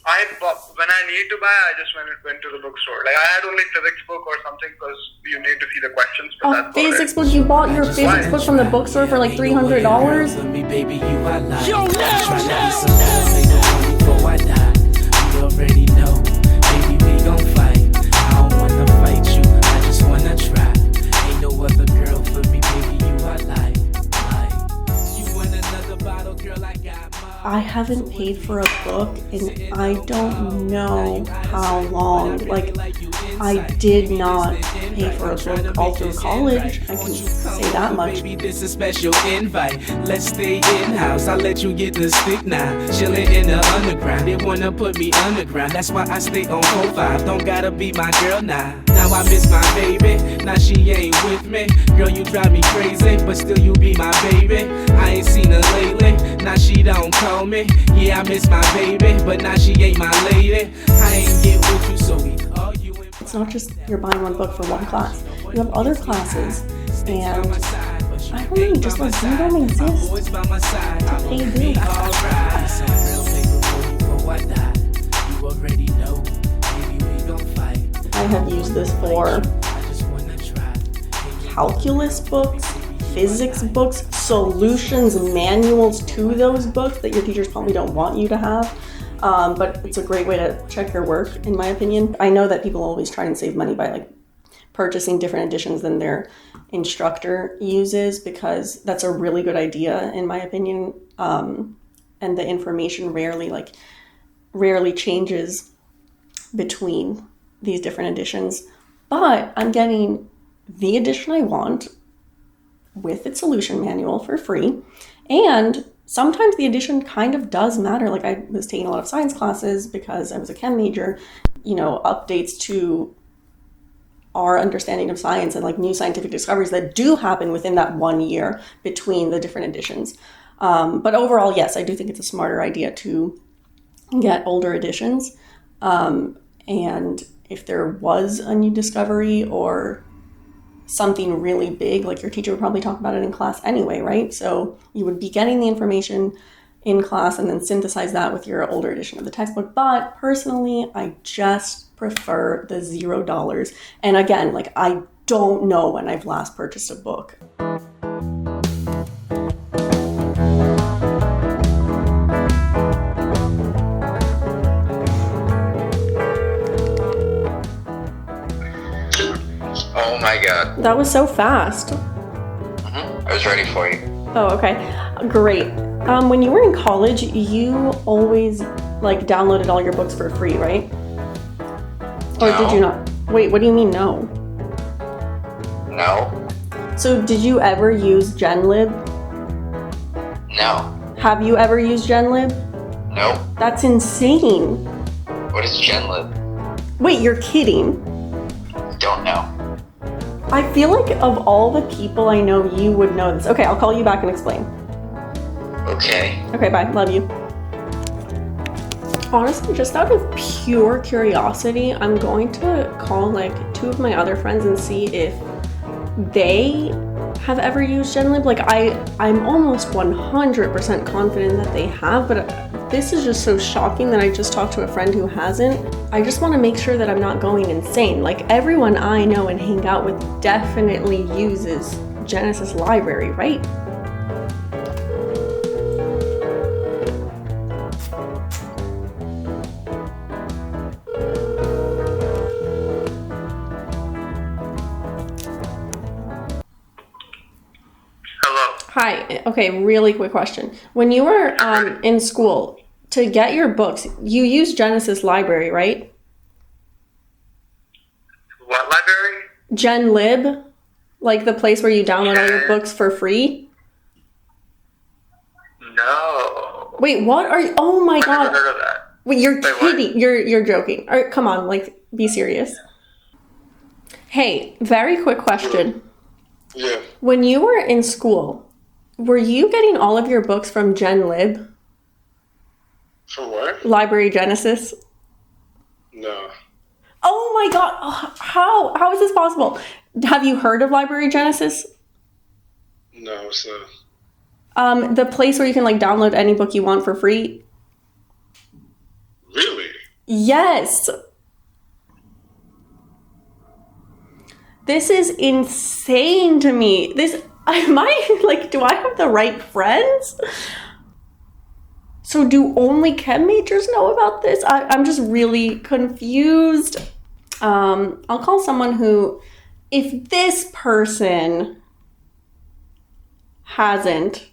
When I need to buy, I just went to the bookstore. Like, I had only physics book or something because you need to see the questions. But that's physics book? You bought your physics book from the bookstore for like $300? Yo, you already know, baby, we gon' fight. I don't wanna fight you, I just wanna try. Ain't no other girl for me, baby, you I like. You want another bottle, girl, I got mine. I haven't paid for a book and I don't know how long. Like, I did not pay for a book all through college. I can say that much. Baby, this is special invite. Let's stay in-house. I'll let you get the stick now. Chillin' in the underground. They wanna put me underground. That's why I stay on 4-5. Don't gotta be my girl now. Now I miss my baby. Now she ain't with me. Girl, you drive me crazy, but still you be my baby. I ain't seen her lately. Now she don't call me. Yeah, I miss my baby, but now she ain't my lady. I ain't get with you, so we argue. It's not just you're buying one book for one class. You have other classes, and I don't know, just like you don't exist to pay bills. I have used this for calculus books, physics books, solutions manuals to those books that your teachers probably don't want you to have. But it's a great way to check your work, in my opinion. I know that people always try and save money by like purchasing different editions than their instructor uses, because that's a really good idea, in my opinion. And the information rarely changes between these different editions. But I'm getting the edition I want with its solution manual for free, and sometimes the edition kind of does matter. Like, I was taking a lot of science classes because I was a chem major, updates to our understanding of science and like new scientific discoveries that do happen within that 1 year between the different editions. But overall, yes, I do think it's a smarter idea to get older editions. And if there was a new discovery or something really big, like your teacher would probably talk about it in class anyway, right? So you would be getting the information in class and then synthesize that with your older edition of the textbook. But personally, I just prefer the $0. And again, like, I don't know when I've last purchased a book. Oh my god. That was so fast. I was ready for you. Oh, okay. Great. When you were in college, you always like downloaded all your books for free, right? Or No. did you not? Wait, what do you mean no? No. So did you ever use GenLib? No. Have you ever used GenLib? No. That's insane. What is GenLib? Wait, you're kidding. Don't know. I feel like of all the people I know, you would know this. Okay, I'll call you back and explain. Okay. Okay, bye. Love you. Honestly, just out of pure curiosity, I'm going to call like 2 of my other friends and see if they have ever used GenLib. Like, I'm almost 100% confident that they have, but this is just so shocking that I just talked to a friend who hasn't. I just want to make sure that I'm not going insane. Like, everyone I know and hang out with definitely uses Genesis Library, right? Hi. Okay, really quick question. When you were in school, to get your books, you used Genesis Library, right? What library? GenLib? Like the place where you download all your books for free? No. Wait, what are you? Oh my I god. never heard of that. Wait, you're Wait, kidding. what? You're joking. All right, come on, like, be serious. Hey, very quick question. Yeah. When you were in school, were you getting all of your books from GenLib? For what? Library Genesis? No. Oh my god, how is this possible? Have you heard of Library Genesis? No, so. The place where you can like download any book you want for free. Really? Yes. This is insane to me. Do I have the right friends? So do only chem majors know about this? I'm just really confused. I'll call someone who, if this person hasn't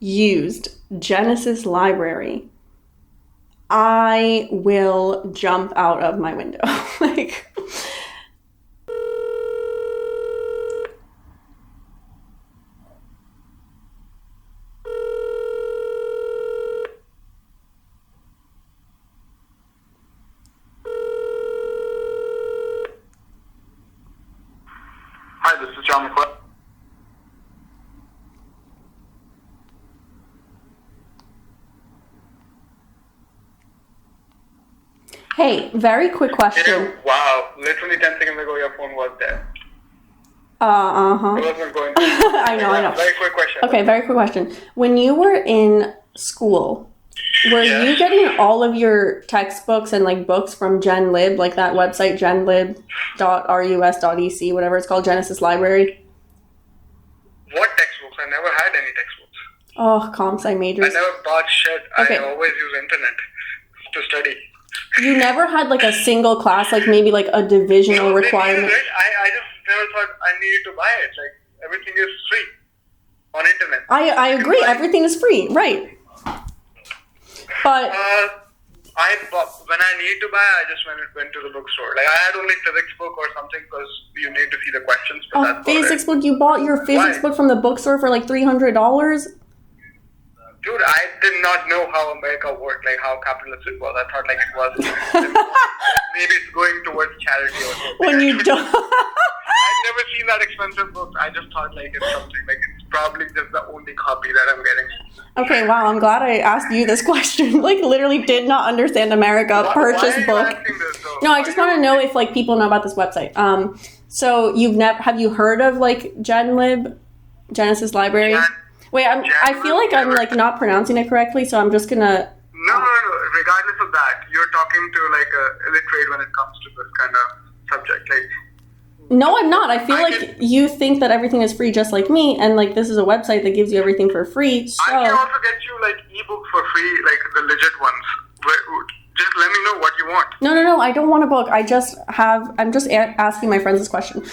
used Genesis Library, I will jump out of my window. Like, Hi, this is John McClellan. hey, very quick question. Wow, literally 10 seconds ago your phone was there. Uh-huh. It wasn't going I know. Very quick question. Okay, very quick question. When you were in school, were you getting all of your textbooks and like books from GenLib, like that website, genlib.rus.ec, whatever it's called, Genesis Library? What textbooks? I never had any textbooks. Oh, comp sci majors. I never bought shit. Okay. I always use internet to study. You never had like a single class, like maybe like a divisional No, they requirement? needed it. I just never thought I needed to buy it. Like, everything is free on internet. I agree. Everything is free, right? But When I need to buy, I just went to the bookstore. Like, I had only physics book or something because you need to see the questions. But a that's physics book, you bought your physics book from the bookstore for like $300? Dude, I did not know how America worked, like how capitalist it was. I thought like it was maybe it's going towards charity or something. When you don't. I've never seen that expensive book. I just thought like it's something like it's probably just the only copy that I'm getting. Okay, wow, I'm glad I asked you this question. Like, literally did not understand America. Purchase book. No, I just want to know if like people know about this website. So have you heard of like GenLib, Genesis Library? Wait, I feel like I'm like not pronouncing it correctly, so I'm just gonna. No. Regardless of that, you're talking to like a illiterate when it comes to this kind of subject. Like, no, I'm not. I feel like you think that everything is free just like me, and like this is a website that gives you everying for free. So I can also get you like ebooks for free, like the legit ones. Just let me know what you want. No, I don't want a book. I'm just asking my friends this question.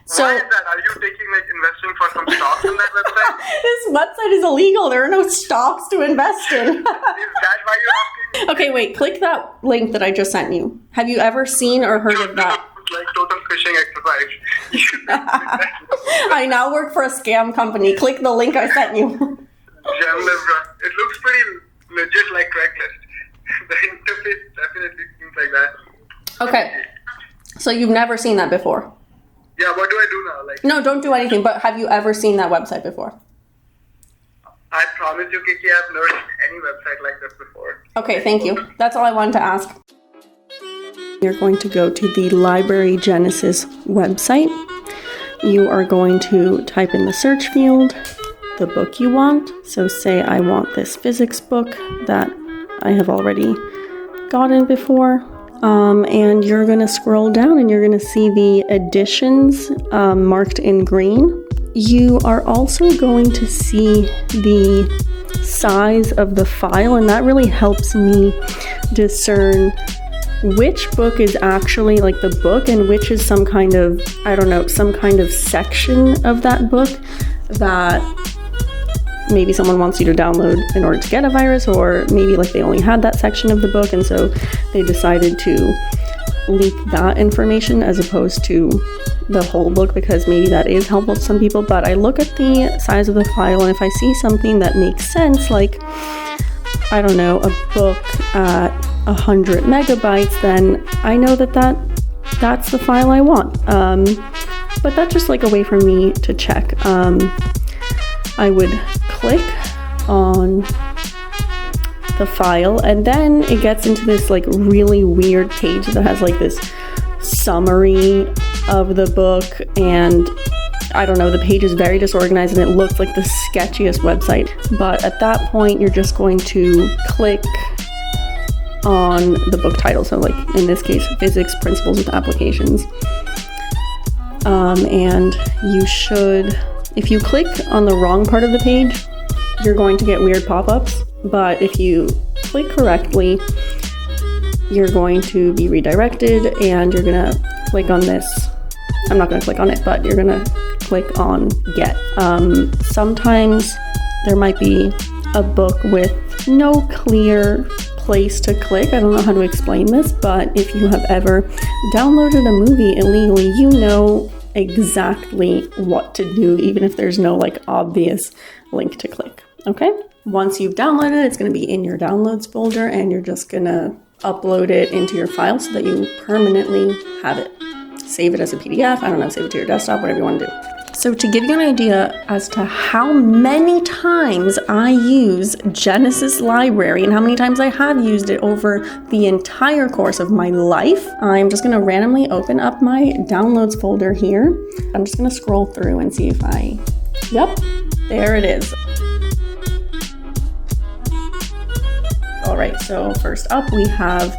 So why is that? Are you taking like investing for some stocks on that website? This website is illegal. There are no stocks to invest in. Is that why you're asking? Okay, wait. Click that link that I just sent you. Have you ever seen or heard of that? Like total phishing exercise. You should I now work for a scam company. Click the link I sent you. It looks pretty legit, like Craigslist. The interface definitely seems like that. Okay. So you've never seen that before? Yeah, what do I do now? Like, no, don't do anything, but have you ever seen that website before? I promise you, Kiki, I've never seen any website like this before. Okay, thank you. That's all I wanted to ask. You're going to go to the Library Genesis website. You are going to type in the search field the book you want. So say I want this physics book that I have already gotten before. And you're going to scroll down and you're going to see the editions marked in green. You are also going to see the size of the file, and that really helps me discern which book is actually like the book and which is some kind of, some kind of section of that book that maybe someone wants you to download in order to get a virus, or maybe like they only had that section of the book and so they decided to leak that information as opposed to the whole book, because maybe that is helpful to some people. But I look at the size of the file, and if I see something that makes sense, like a book at 100 megabytes, then I know that's the file I want. But that's just like a way for me to check. I would click on the file, and then it gets into this like really weird page that has like this summary of the book, and the page is very disorganized and it looks like the sketchiest website. But at that point, you're just going to click on the book title. So like in this case, Physics Principles with Applications. And you should, if you click on the wrong part of the page, you're going to get weird pop-ups. But if you click correctly, you're going to be redirected and you're gonna click on this. I'm not gonna click on it, but you're gonna click on Get. Sometimes there might be a book with no clear place to click. I don't know how to explain this, but if you have ever downloaded a movie illegally, you know exactly what to do, even if there's no like obvious link to click. Okay? Once you've downloaded it, it's going to be in your downloads folder and you're just going to upload it into your file so that you permanently have it. Save it as a PDF. I don't know, save it to your desktop, whatever you want to do. So to give you an idea as to how many times I use Genesis Library and how many times I have used it over the entire course of my life, I'm just going to randomly open up my downloads folder here. I'm just going to scroll through and see if yep, there it is. All right, so first up we have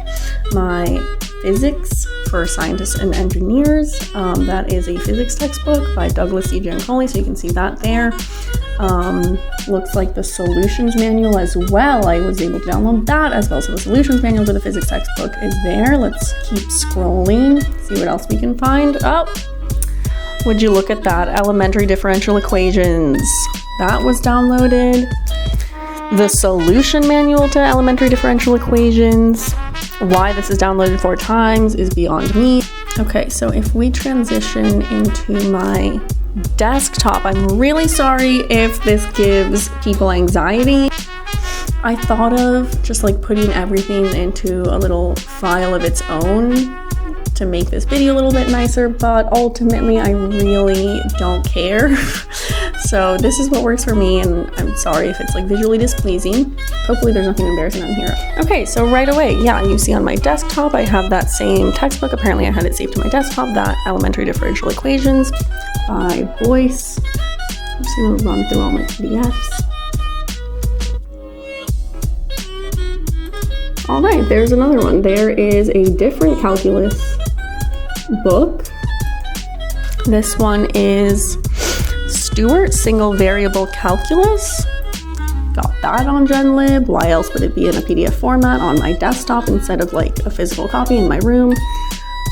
my Physics for Scientists and Engineers. That is a physics textbook by Douglas C. Giancoli, so you can see that there. Looks like the solutions manual as well. I was able to download that as well. So the solutions manual for the physics textbook is there. Let's keep scrolling, see what else we can find. Oh, would you look at that? Elementary differential equations. That was downloaded. The solution manual to elementary differential equations. Why this is downloaded 4 times is beyond me. Okay, so if we transition into my desktop, I'm really sorry if this gives people anxiety. I thought of just like putting everything into a little file of its own to make this video a little bit nicer, but ultimately I really don't care. So this is what works for me, and I'm sorry if it's like visually displeasing. Hopefully there's nothing embarrassing on here. Okay, so right away, yeah, you see on my desktop, I have that same textbook. Apparently I had it saved to my desktop, that Elementary Differential Equations by Boyce. I'm just gonna run through all my PDFs. All right, there's another one. There is a different calculus book. This one is Stewart Single Variable Calculus. Got that on GenLib. Why else would it be in a PDF format on my desktop instead of like a physical copy in my room?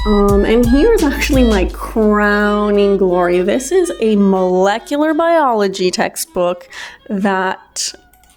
And here's actually my crowning glory. This is a molecular biology textbook that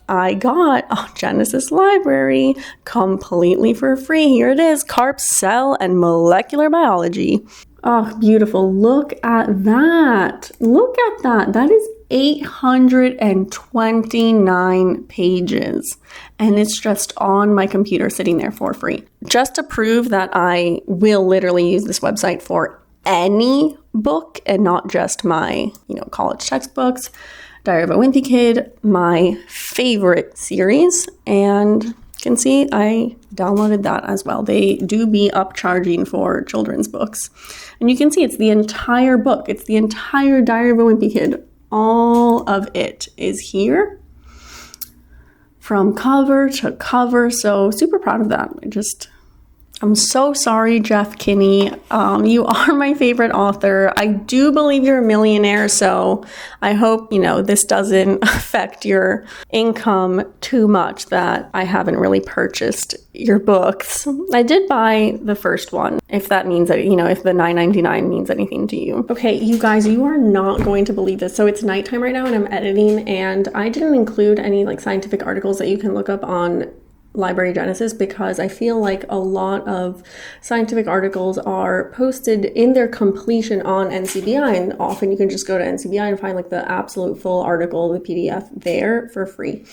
I got on Genesis Library completely for free. Here it is, Carp, Cell, and Molecular Biology. Oh, beautiful. Look at that. Look at that. That is 829 pages. And it's just on my computer sitting there for free. Just to prove that I will literally use this website for any book and not just my, college textbooks. Diary of a Wimpy Kid, my favorite series, and you can see I downloaded that as well. They do be upcharging for children's books. And you can see it's the entire book. It's the entire Diary of a Wimpy Kid. All of it is here from cover to cover. So super proud of that. I'm so sorry, Jeff Kinney. You are my favorite author. I do believe you're a millionaire, so I hope, this doesn't affect your income too much that I haven't really purchased your books. I did buy the first one, if that means that, if the $9.99 means anything to you. Okay, you guys, you are not going to believe this. So it's nighttime right now and I'm editing, and I didn't include any scientific articles that you can look up on Library Genesis because I feel like a lot of scientific articles are posted in their completion on NCBI, and often you can just go to NCBI and find the absolute full article, the PDF there for free.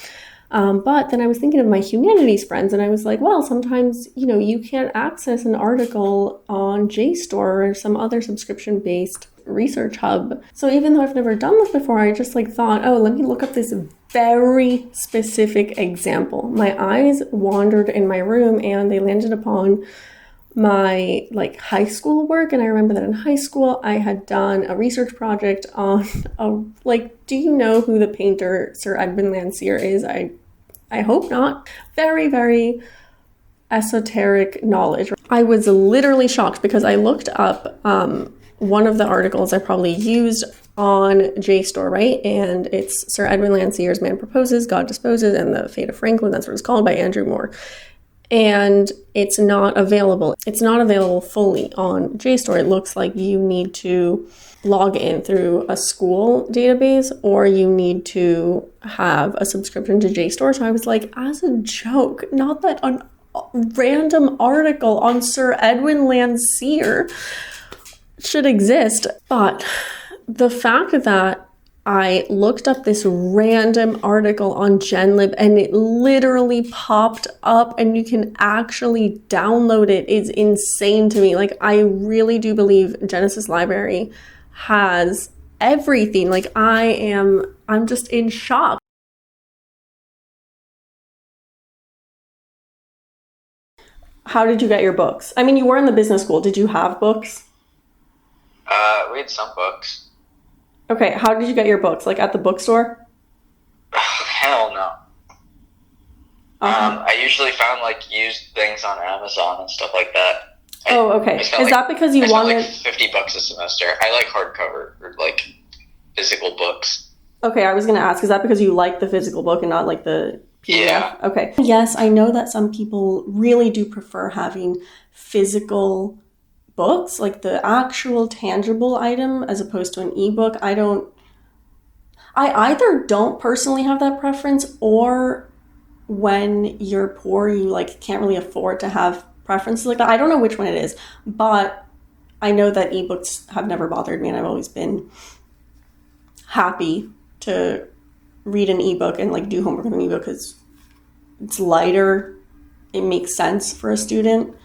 But then I was thinking of my humanities friends, and I was like, well, sometimes, you can't access an article on JSTOR or some other subscription-based research hub. So even though I've never done this before, I just thought, oh, let me look up this very specific example. My eyes wandered in my room and they landed upon my high school work. And I remember that in high school, I had done a research project on do you know who the painter Sir Edmund Landseer is? I hope not. Very, very esoteric knowledge. I was literally shocked because I looked up one of the articles I probably used on JSTOR, right? And it's Sir Edwin Landseer's Man Proposes, God Disposes, and the Fate of Franklin. That's what it's called, by Andrew Moore. And it's not available. It's not available fully on JSTOR. It looks like you need to log in through a school database, or you need to have a subscription to JSTOR. So I was like, as a joke, not that a random article on Sir Edwin Landseer should exist, but the fact that I looked up this random article on GenLib and it literally popped up and you can actually download it is insane to me. Like, I really do believe Genesis Library has everything. Like, I'm just in shock. How did you get your books? I mean, you were in the business school. Did you have books? We had some books. Okay, how did you get your books? Like, at the bookstore? Hell no. I usually found like used things on Amazon and stuff like that. Okay. Is that because you wanted like $50 a semester? I like hardcover or like physical books. Okay, I was gonna ask, is that because you like the physical book and not like the PDF? Yeah. Okay. Yes, I know that some people really do prefer having physical books, like the actual tangible item, as opposed to an ebook. I either don't personally have that preference, or when you're poor, you like can't really afford to have preferences like that. I don't know which one it is, but I know that ebooks have never bothered me, and I've always been happy to read an ebook and like do homework with an ebook because it's lighter. It makes sense for a student.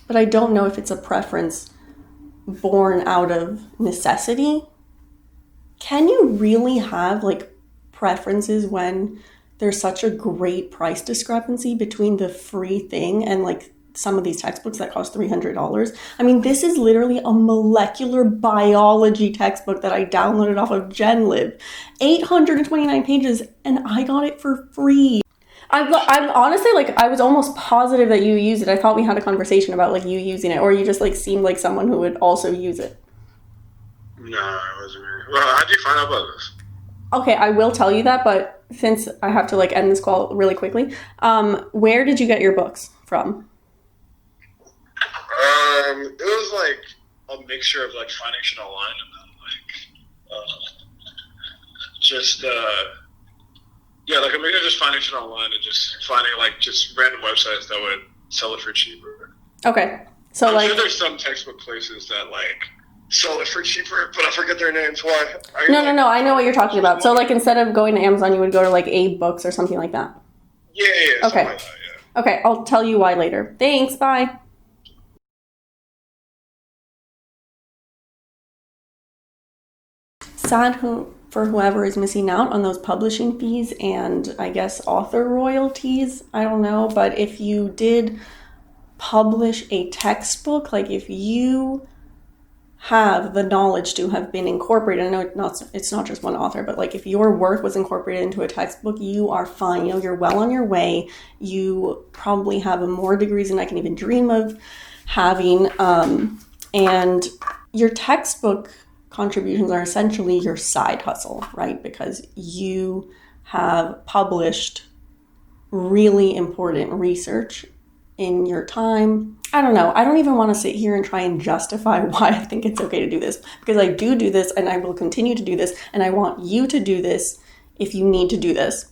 But I don't know if it's a preference born out of necessity. Can you really have like preferences when there's such a great price discrepancy between the free thing and like some of these textbooks that cost $300? I mean, this is literally a molecular biology textbook that I downloaded off of GenLib. 829 pages, and I got it for free. I'm honestly like, I was almost positive that you use it. I thought we had a conversation about like you using it, or you just like seemed like someone who would also use it. No, it wasn't me. Well, how'd you find out about this? Okay, I will tell you that, but since I have to like end this call really quickly, where did you get your books from? It was like a mixture of like finding shit online and then like a mixture of just finding shit online and just finding like just random websites that would sell it for cheaper. Okay, so I'm like sure there's some textbook places that like sell it for cheaper, but I forget their names. Why? No, I know what you're talking about. So like instead of going to Amazon, you would go to like Abe Books or something like that. Yeah. Okay. Like that, yeah. Okay, I'll tell you why later. Thanks, bye. Sad for whoever is missing out on those publishing fees and I guess author royalties. I don't know, but if you did publish a textbook, like if you have the knowledge to have been incorporated, I know it's not just one author, but like if your work was incorporated into a textbook, you are fine. You know, you're well on your way. You probably have more degrees than I can even dream of having. And your textbook contributions are essentially your side hustle, right? Because you have published really important research in your time. I don't know. I don't even want to sit here and try and justify why I think it's okay to do this, because I do this and I will continue to do this, and I want you to do this if you need to do this.